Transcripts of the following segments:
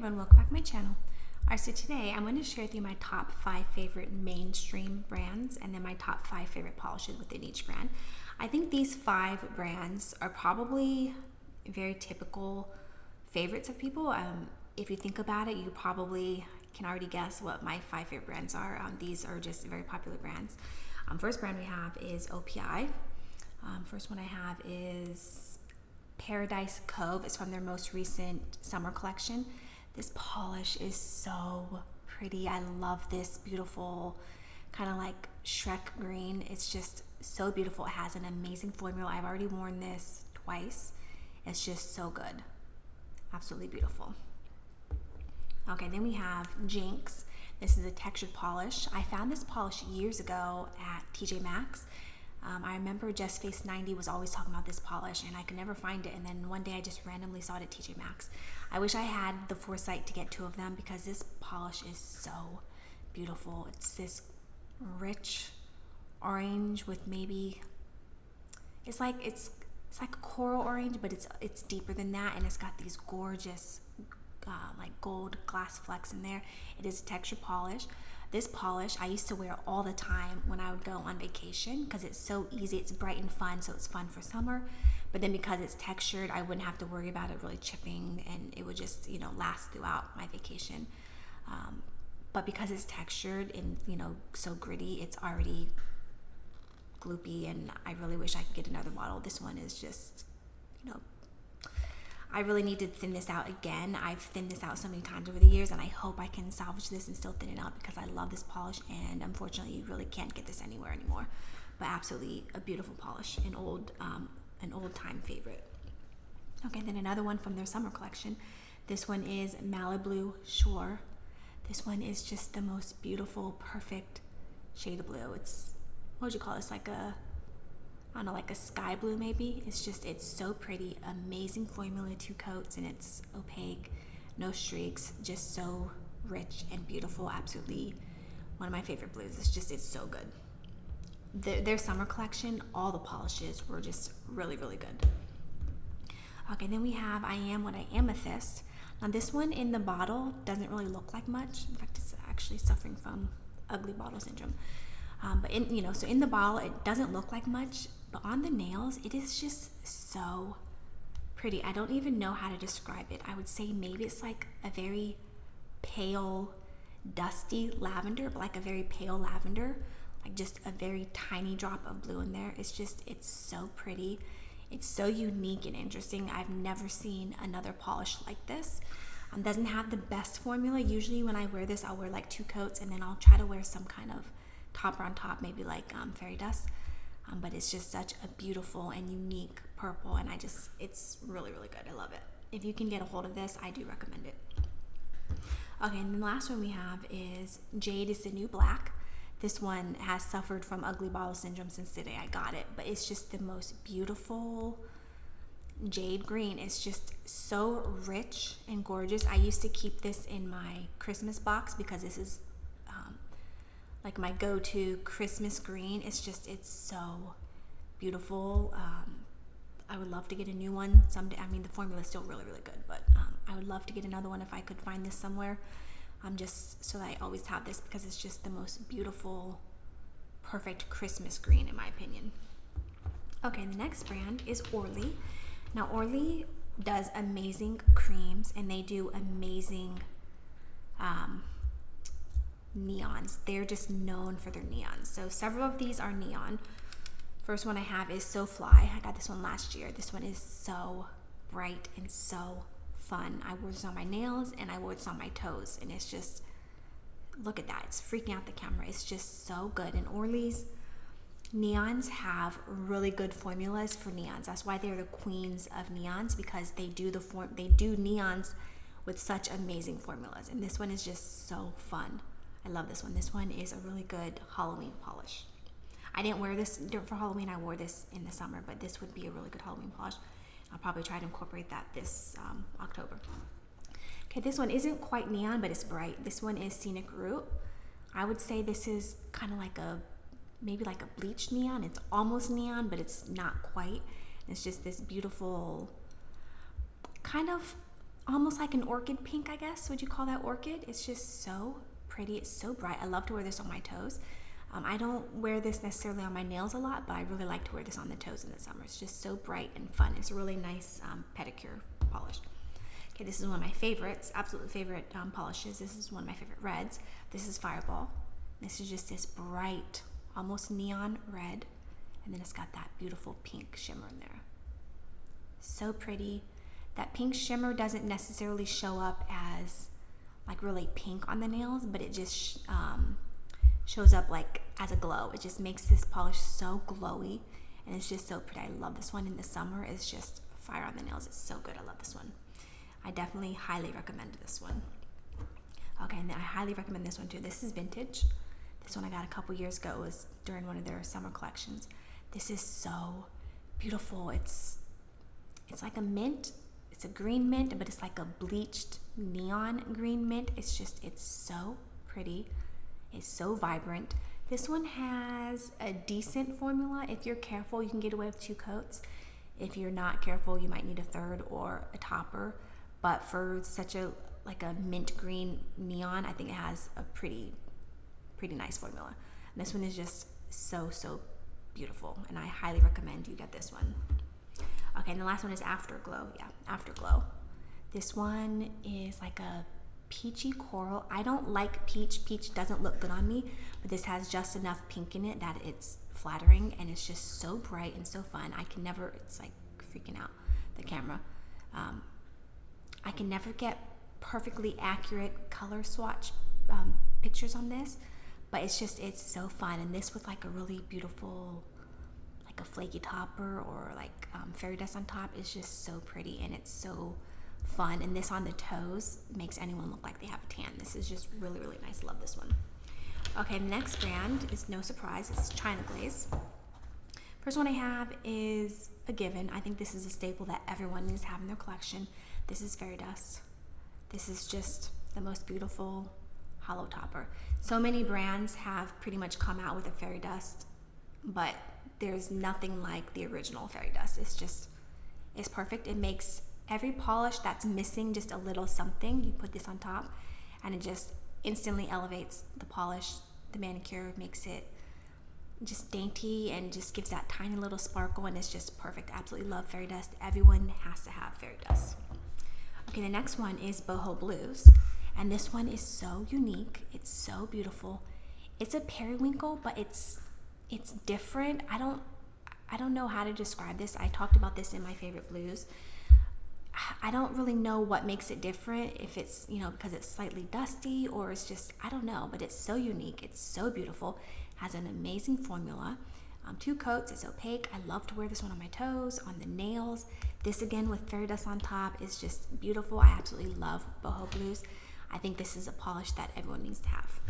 everyone, welcome back to my channel. Alright, so today I'm going to share with you my top 5 favorite mainstream brands and then my top 5 favorite polishes within each brand. I think these 5 brands are probably very typical favorites of people. If you think about it, you probably can already guess what my 5 favorite brands are. These are just very popular brands. First brand we have is OPI. First one I have is Paradise Cove. It's from their most recent summer collection. This polish is so pretty. I love this beautiful kind of like Shrek green. It's just so beautiful. It has an amazing formula. I've already worn this twice. It's just so good. Absolutely beautiful. Okay, then we have Jinx. This is a textured polish. I found this polish years ago at TJ Maxx. I remember Just Face 90 was always talking about this polish and I could never find it, and then one day I just randomly saw it at TJ Maxx. I wish I had the foresight to get 2 of them because this polish is so beautiful. It's this rich orange with maybe, it's like a coral orange, but it's deeper than that, and it's got these gorgeous like gold glass flecks in there. It is a textured polish. This polish I used to wear all the time when I would go on vacation because it's so easy. It's bright and fun, so it's fun for summer. But then because it's textured, I wouldn't have to worry about it really chipping, and it would just, last throughout my vacation. But because it's textured and, so gritty, it's already gloopy, and I really wish I could get another bottle. This one is just, I really need to thin this out again. I've thinned this out so many times over the years, and I hope I can salvage this and still thin it out because I love this polish, and unfortunately you really can't get this anywhere anymore. But absolutely a beautiful polish, an old time favorite. Okay, then another one from their summer collection. This one is Maliblue Shore. This one is just the most beautiful, perfect shade of blue. It's, what would you call this, like a sky blue maybe. It's so pretty, amazing formula, 2 coats, and it's opaque, no streaks, just so rich and beautiful. Absolutely one of my favorite blues. It's so good. Their summer collection, all the polishes were just really, really good. Okay, then we have I Am What I Amethyst. Now this one in the bottle doesn't really look like much. In fact, it's actually suffering from ugly bottle syndrome. But in the bottle it doesn't look like much, but on the nails it is just so pretty. I don't even know how to describe it. I would say maybe it's like a very pale, dusty lavender, but like a very pale lavender, like just a very tiny drop of blue in there. It's so pretty. It's so unique and interesting. I've never seen another polish like this. Doesn't have the best formula. Usually when I wear this, I'll wear like 2 coats, and then I'll try to wear some kind of topper on top, maybe like fairy dust. But it's just such a beautiful and unique purple, and it's really, really good. I love it. If you can get a hold of this, I do recommend it. Okay, and the last one we have is Jade is the New Black. This one has suffered from ugly bottle syndrome since the day I got it, but it's just the most beautiful jade green. It's just so rich and gorgeous. I used to keep this in my Christmas box because this is like my go-to Christmas green. It's so beautiful. I would love to get a new one someday. I mean, the formula is still really, really good, but I would love to get another one if I could find this somewhere. Just so that I always have this because it's just the most beautiful, perfect Christmas green in my opinion. Okay, the next brand is Orly. Now Orly does amazing creams, and they do amazing neons. They're just known for their neons. So several of these are neon. First one I have is So Fly. I got this one last year. This one is so bright and so fun. I wore this on my nails and I wore this on my toes, and it's just, look at that. It's freaking out the camera. It's just so good. And Orly's neons have really good formulas for neons. That's why they're the queens of neons, because they do neons with such amazing formulas. And this one is just so fun. I love this one. This one is a really good Halloween polish. I didn't wear this for Halloween. I wore this in the summer, but this would be a really good Halloween polish. I'll probably try to incorporate that this October. Okay, this one isn't quite neon, but it's bright. This one is Scenic Route. I would say this is kind of like maybe like a bleached neon. It's almost neon, but it's not quite. It's just this beautiful kind of almost like an orchid pink, I guess. Would you call that orchid? It's just so pretty. It's so bright. I love to wear this on my toes. I don't wear this necessarily on my nails a lot, but I really like to wear this on the toes in the summer. It's just so bright and fun. It's a really nice pedicure polish. Okay, this is one of my favorites, absolute favorite polishes. This is one of my favorite reds. This is Fireball. This is just this bright, almost neon red, and then it's got that beautiful pink shimmer in there. So pretty. That pink shimmer doesn't necessarily show up as like really pink on the nails, but it just shows up like as a glow. It just makes this polish so glowy, and it's just so pretty. I love this one in the summer. It's just fire on the nails. It's so good. I love this one. I definitely highly recommend this one. Okay, and then I highly recommend this one too. This is vintage. This one I got a couple years ago. It was during one of their summer collections. This is so beautiful. It's like a mint. It's a green mint, but it's like a bleached neon green mint. It's so pretty. It's so vibrant. This one has a decent formula. If you're careful, you can get away with 2 coats. If you're not careful, you might need a third or a topper. But for such a mint green neon, I think it has a pretty nice formula. And this one is just so beautiful, and I highly recommend you get this one. Okay, and the last one is Afterglow. Yeah, Afterglow. This one is like a peachy coral. I don't like peach. Peach doesn't look good on me, but this has just enough pink in it that it's flattering, and it's just so bright and so fun. It's like freaking out the camera. I can never get perfectly accurate color swatch pictures on this, but it's so fun. And this with like a really beautiful, like a flaky topper or like fairy dust on top is just so pretty, and it's so fun. And this on the toes makes anyone look like they have a tan. This is just really nice. Love this one. Okay, the next brand is no surprise. It's China Glaze. First one I have is a given. I think this is a staple that everyone needs to have in their collection. This is fairy dust. This is just the most beautiful hollow topper. So many brands have pretty much come out with a fairy dust, but there's nothing like the original fairy dust. It's perfect. It makes every polish that's missing just a little something. You put this on top, and it just instantly elevates the polish, the manicure, makes it just dainty and just gives that tiny little sparkle, and it's just perfect. Absolutely love fairy dust. Everyone has to have fairy dust. Okay, the next one is Boho Blues, and this one is so unique. It's so beautiful. It's a periwinkle, but it's different. I don't know how to describe this. I talked about this in my favorite blues. I don't really know what makes it different, if it's, because it's slightly dusty, or it's just, I don't know, but it's so unique. It's so beautiful. Has an amazing formula. 2 coats. It's opaque. I love to wear this one on my toes, on the nails. This again with fairy dust on top is just beautiful. I absolutely love Boho Blues. I think this is a polish that everyone needs to have.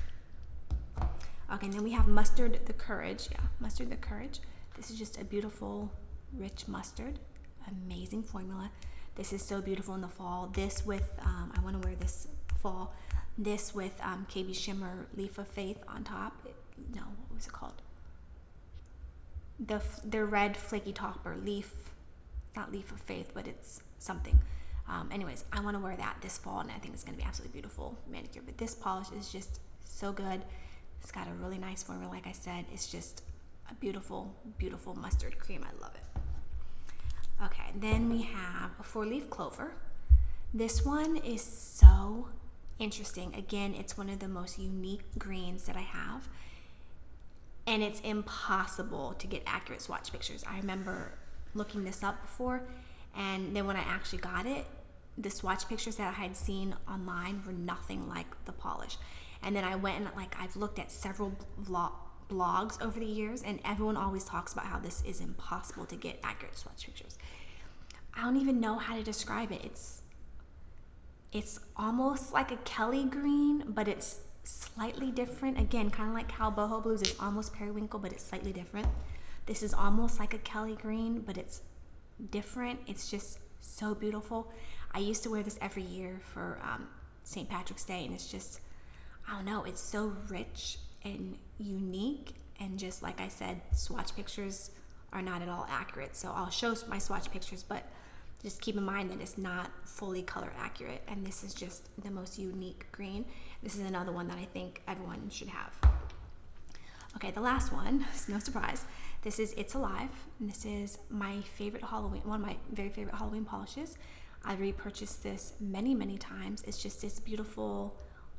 Okay, and then we have Mustard the Courage. Yeah, Mustard the Courage. This is just a beautiful, rich mustard. Amazing formula. This is so beautiful in the fall. This with, I want to wear this fall. This with KB Shimmer Leaf of Faith on top. What was it called? The red flaky topper, not Leaf of Faith, but it's something. Anyways, I want to wear that this fall, and I think it's going to be absolutely beautiful manicure. But this polish is just so good. It's got a really nice formula, like I said. It's just a beautiful, beautiful mustard cream. I love it. Okay, then we have a 4-leaf clover. This one is so interesting. Again, it's one of the most unique greens that I have, and it's impossible to get accurate swatch pictures. I remember looking this up before, and then when I actually got it, the swatch pictures that I had seen online were nothing like the polish. And then I went and I've looked at several blogs over the years, and everyone always talks about how this is impossible to get accurate swatch pictures. I don't even know how to describe it. It's almost like a Kelly green, but it's slightly different. Again, kind of like how Boho Blues is almost periwinkle, but it's slightly different. This is almost like a Kelly green, but it's different. It's just so beautiful. I used to wear this every year for St. Patrick's Day, and it's just, I don't know, it's so rich and unique, and just like I said, swatch pictures are not at all accurate. So I'll show my swatch pictures, but just keep in mind that it's not fully color accurate, and this is just the most unique green. This is another one that I think everyone should have. Okay, the last one, no surprise. This is It's Alive, and this is my favorite Halloween, one of my very favorite Halloween polishes. I've repurchased this many, many times. It's just this beautiful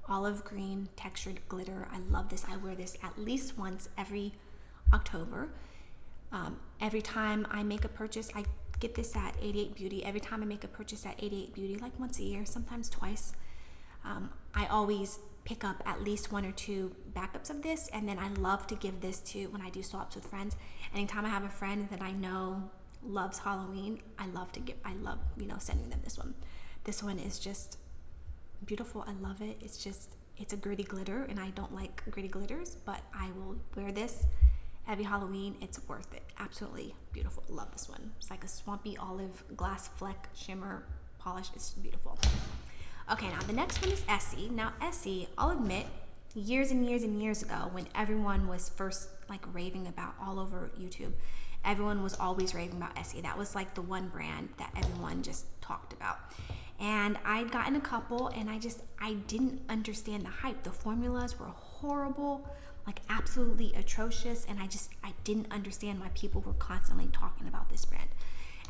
olive green textured glitter. I love this. I wear this at least once every October. Every time I make a purchase, I get this at 88 Beauty. Every time I make a purchase at 88 Beauty, like once a year, sometimes twice, I always pick up at least 1 or 2 backups of this, and then I love to give this to when I do swaps with friends. Anytime I have a friend that I know loves Halloween, I love sending them this one. This one is just beautiful. I love it. It's a gritty glitter, and I don't like gritty glitters, but I will wear this every Halloween. It's worth it. Absolutely beautiful. Love this one. It's like a swampy olive glass fleck shimmer polish. It's beautiful. Okay, now the next one is Essie. Now Essie, I'll admit, years and years and years ago, when everyone was first like raving about all over YouTube, everyone was always raving about Essie. That was like the one brand that everyone just talked about. And I'd gotten a couple, and I didn't understand the hype. The formulas were horrible, like absolutely atrocious, and I didn't understand why people were constantly talking about this brand.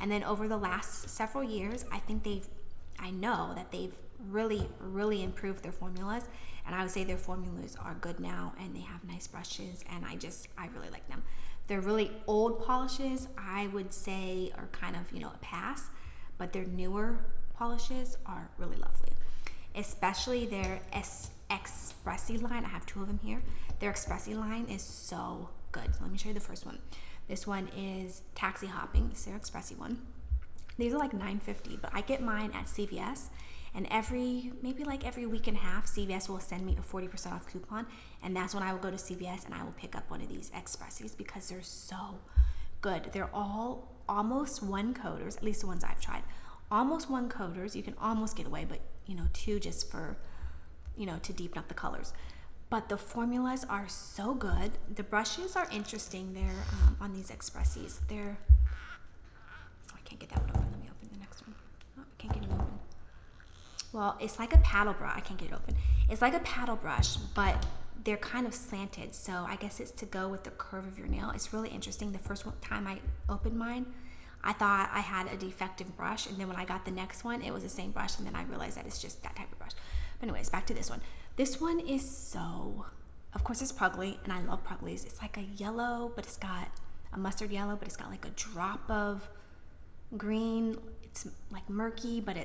And then over the last several years, I know that they've really, really improved their formulas, and I would say their formulas are good now, and they have nice brushes, and I really like them. They're really old polishes, I would say, are kind of, a pass, but their newer polishes are really lovely, especially their Expressi line. I have 2 of them here. Their Expressi line is so good. So let me show you the first one. This one is Taxi Hopping. This is their Expressi one. These are like $9.50, but I get mine at CVS, and maybe every week and a half, CVS will send me a 40% off coupon, and that's when I will go to CVS and I will pick up one of these Expressis because they're so good. They're all almost 1 coaters, at least the ones I've tried. Almost 1 coaters. You can almost get away, but 2 just for, to deepen up the colors. But the formulas are so good. The brushes are interesting. They're on these Expressis. I can't get that one open. Let me open the next one. Oh, I can't get it open. Well, it's like a paddle brush. I can't get it open. It's like a paddle brush, but they're kind of slanted. So I guess it's to go with the curve of your nail. It's really interesting. The first time I opened mine, I thought I had a defective brush, and then when I got the next one, it was the same brush, and then I realized that it's just that type of brush. But anyways, back to this one. This one is of course it's Pugly, and I love Puglies. It's like a yellow, but it's got a mustard yellow, but it's got like a drop of green. It's like murky, but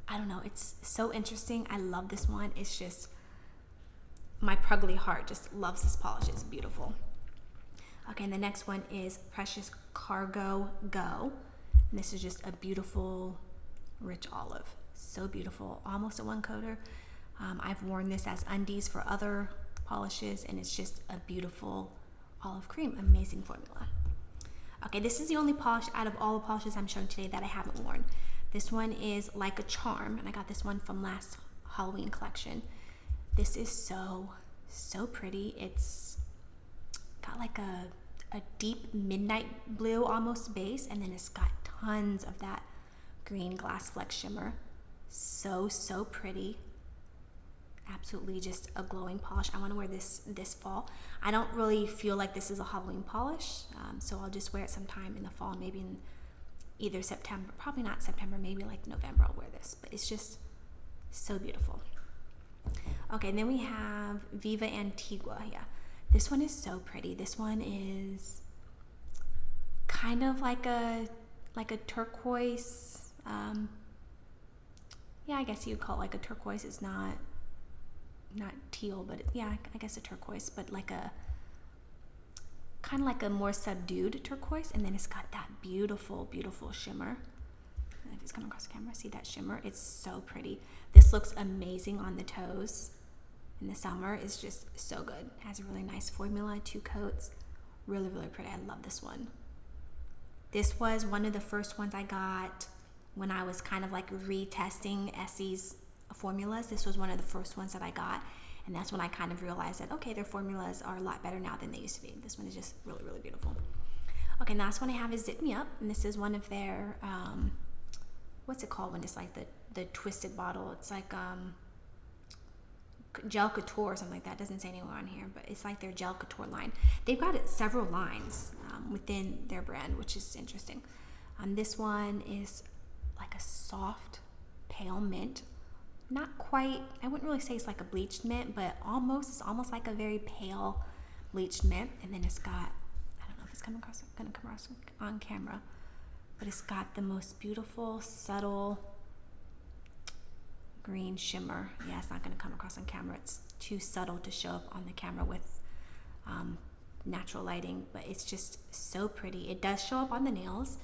I don't know, it's so interesting. I love this one. It's just, my Pugly heart just loves this polish. It's beautiful. Okay, and the next one is Precious Cargo Go. And this is just a beautiful, rich olive. So beautiful, almost a 1 coater. I've worn this as undies for other polishes, and it's just a beautiful olive cream. Amazing formula. Okay, this is the only polish out of all the polishes I'm showing today that I haven't worn. This one is Like a Charm, and I got this one from last Halloween collection. This is so pretty. It's got like a deep midnight blue almost base, and then it's got tons of that green glass flex shimmer. So pretty. Absolutely just a glowing polish. I want to wear this fall. I don't really feel like this is a Halloween polish, so I'll just wear it sometime in the fall, maybe in either September, probably not September, maybe like November I'll wear this, but it's just so beautiful. Okay, and then we have Viva Antigua. Yeah, this one is so pretty. This one is kind of like a turquoise. Yeah, I guess you'd call it like a turquoise. It's not teal, but I guess a turquoise, but like a kind of like a more subdued turquoise, and then it's got that beautiful shimmer. If it's coming across the camera, see that shimmer? It's so pretty. This looks amazing on the toes in the summer. It's just so good. It has a really nice formula, 2 coats. Really pretty. I love this one. This was one of the first ones I got when I was kind of like retesting Essie's formulas. This was one of the first ones that I got, and that's when I kind of realized that, okay, their formulas are a lot better now than they used to be. This one is just really beautiful. Okay, last one I have is Zip Me Up, and this is one of their what's it called when it's like the twisted bottle? It's like Gel Couture or something like that. It doesn't say anywhere on here, but it's like their Gel Couture line. They've got several lines within their brand, which is interesting. This one is like a soft pale mint. Not quite, I wouldn't really say it's like a bleached mint, but it's almost like a very pale bleached mint. And then it's got, I don't know if it's gonna come across on camera, but it's got the most beautiful, subtle green shimmer. Yeah, it's not gonna come across on camera. It's too subtle to show up on the camera with natural lighting, but it's just so pretty. It does show up on the nails.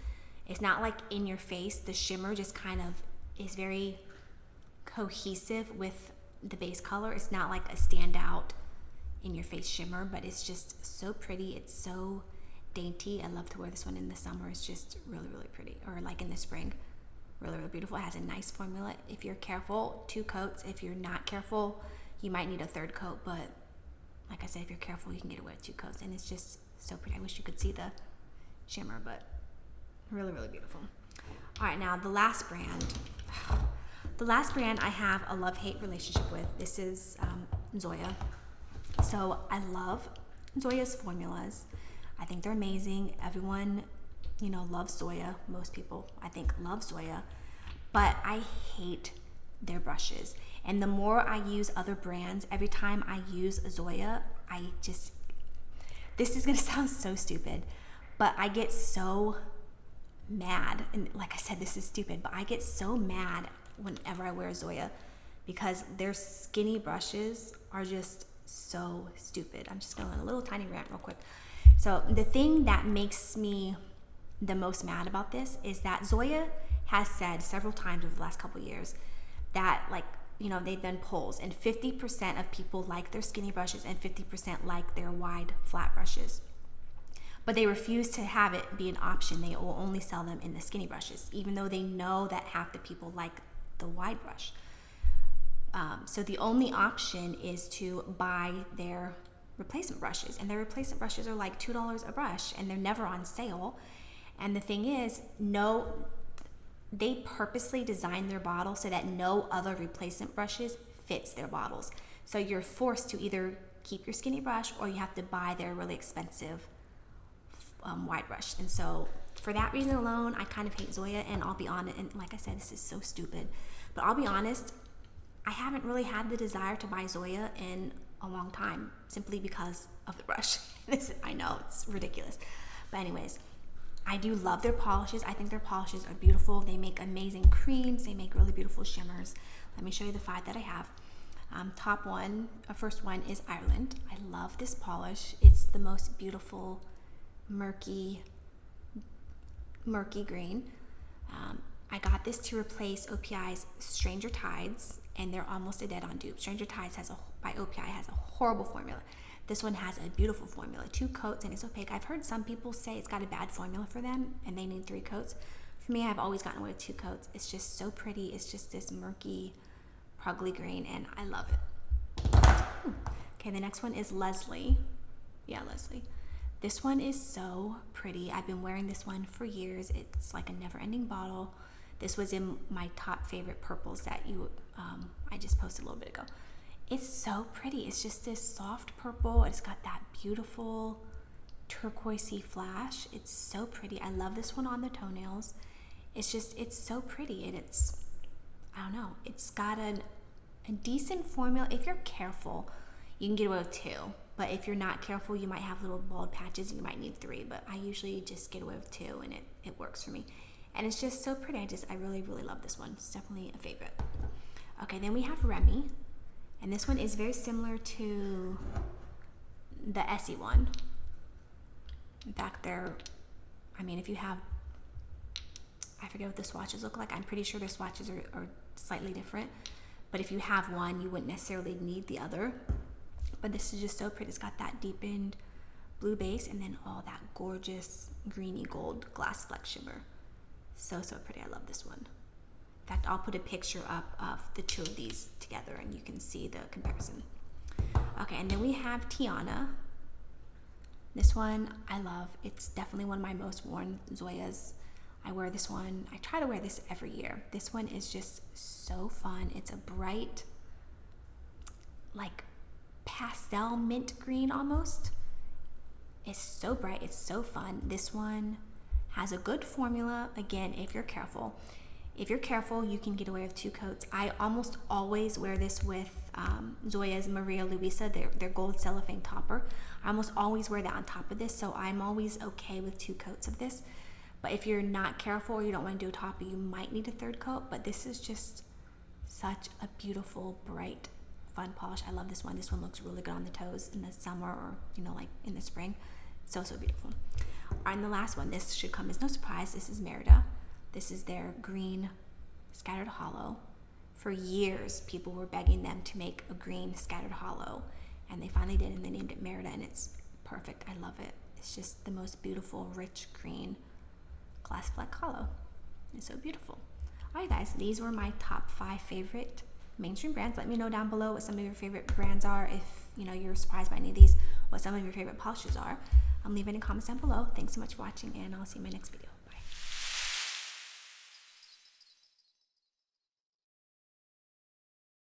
It's not like in your face. The shimmer just kind of is very cohesive with the base color. It's not like a standout in your face shimmer, but it's just so pretty. It's so dainty. I love to wear this one in the summer. It's just really, really pretty. Or like in the spring, really, really beautiful. It has a nice formula. If you're careful, 2 coats. If you're not careful, you might need a 3rd coat, but like I said, if you're careful, you can get away with 2 coats. And it's just so pretty. I wish you could see the shimmer, but really, really beautiful. All right, now the last brand I have a love-hate relationship with. This is Zoya. So I love Zoya's formulas. I think they're amazing. Everyone, loves Zoya. Most people, I think, love Zoya. But I hate their brushes. And the more I use other brands, every time I use Zoya, this is going to sound so stupid, but I get so mad. And like I said, this is stupid, but I get so mad whenever I wear Zoya because their skinny brushes are just so stupid. I'm just going on a little tiny rant real quick. So the thing that makes me the most mad about this is that Zoya has said several times over the last couple of years that they've done polls and 50% of people like their skinny brushes and 50% like their wide flat brushes. But they refuse to have it be an option. They will only sell them in the skinny brushes, even though they know that half the people like the wide brush. So the only option is to buy their replacement brushes. And their replacement brushes are like $2 a brush, and they're never on sale. And the thing is, they purposely designed their bottle so that no other replacement brushes fits their bottles. So you're forced to either keep your skinny brush or you have to buy their really expensive wide brush. And so for that reason alone, I kind of hate Zoya. And I'll be honest, and like I said, this is so stupid, but I'll be honest, I haven't really had the desire to buy Zoya in a long time simply because of the brush. I know it's ridiculous, but anyways, I do love their polishes. I think their polishes are beautiful. They make amazing creams. They make really beautiful shimmers. Let me show you the 5 that I have. First one is Ireland. I love this polish. It's the most beautiful murky green. I got this to replace OPI's Stranger Tides, and they're almost a dead-on dupe. Stranger Tides by OPI has a horrible formula. This one has a beautiful formula, 2 coats, and it's opaque. I've heard some people say it's got a bad formula for them, and they need 3 coats. For me, I've always gotten away with 2 coats. It's just so pretty. It's just this murky, pugly green, and I love it. Okay, the next one is Leslie. Yeah, Leslie. This one is so pretty. I've been wearing this one for years. It's like a never-ending bottle. This was in my top favorite purples that I just posted a little bit ago. It's so pretty. It's just this soft purple. It's got that beautiful turquoisey flash. It's so pretty. I love this one on the toenails. It's so pretty, and I don't know, it's got a decent formula. If you're careful, you can get away with 2. But if you're not careful, you might have little bald patches and you might need 3. But I usually just get away with 2, and it works for me. And it's just so pretty. I really, really love this one. It's definitely a favorite. Okay, then we have Remy. And this one is very similar to the Essie one. In fact, if you have, I forget what the swatches look like. I'm pretty sure their swatches are slightly different. But if you have one, you wouldn't necessarily need the other. But this is just so pretty. It's got that deepened blue base and then all that gorgeous greeny gold glass fleck shimmer. So, so pretty. I love this one. In fact, I'll put a picture up of the 2 of these together and you can see the comparison. Okay, and then we have Tiana. This one I love. It's definitely one of my most worn Zoyas. I wear this one. I try to wear this every year. This one is just so fun. It's a bright, like pastel mint green almost. It's so bright. It's so fun. This one has a good formula. Again, if you're careful. If you're careful, you can get away with 2 coats. I almost always wear this with Zoya's Maria Luisa, their gold cellophane topper. I almost always wear that on top of this, so I'm always okay with 2 coats of this. But if you're not careful or you don't want to do a topper, you might need a 3rd coat. But this is just such a beautiful, bright, fun polish. I love this one. This one looks really good on the toes in the summer or, like in the spring. So beautiful. All right, and the last one, this should come as no surprise. This is Merida. This is their green scattered hollow. For years, people were begging them to make a green scattered hollow, and they finally did, and they named it Merida, and it's perfect. I love it. It's just the most beautiful, rich green glass fleck hollow. It's so beautiful. All right, guys, these were my top 5 favorite mainstream brands. Let me know down below what some of your favorite brands are. If you're surprised by any of these, what some of your favorite polishes are. Leave it in the comments down below. Thanks so much for watching, and I'll see you in my next video.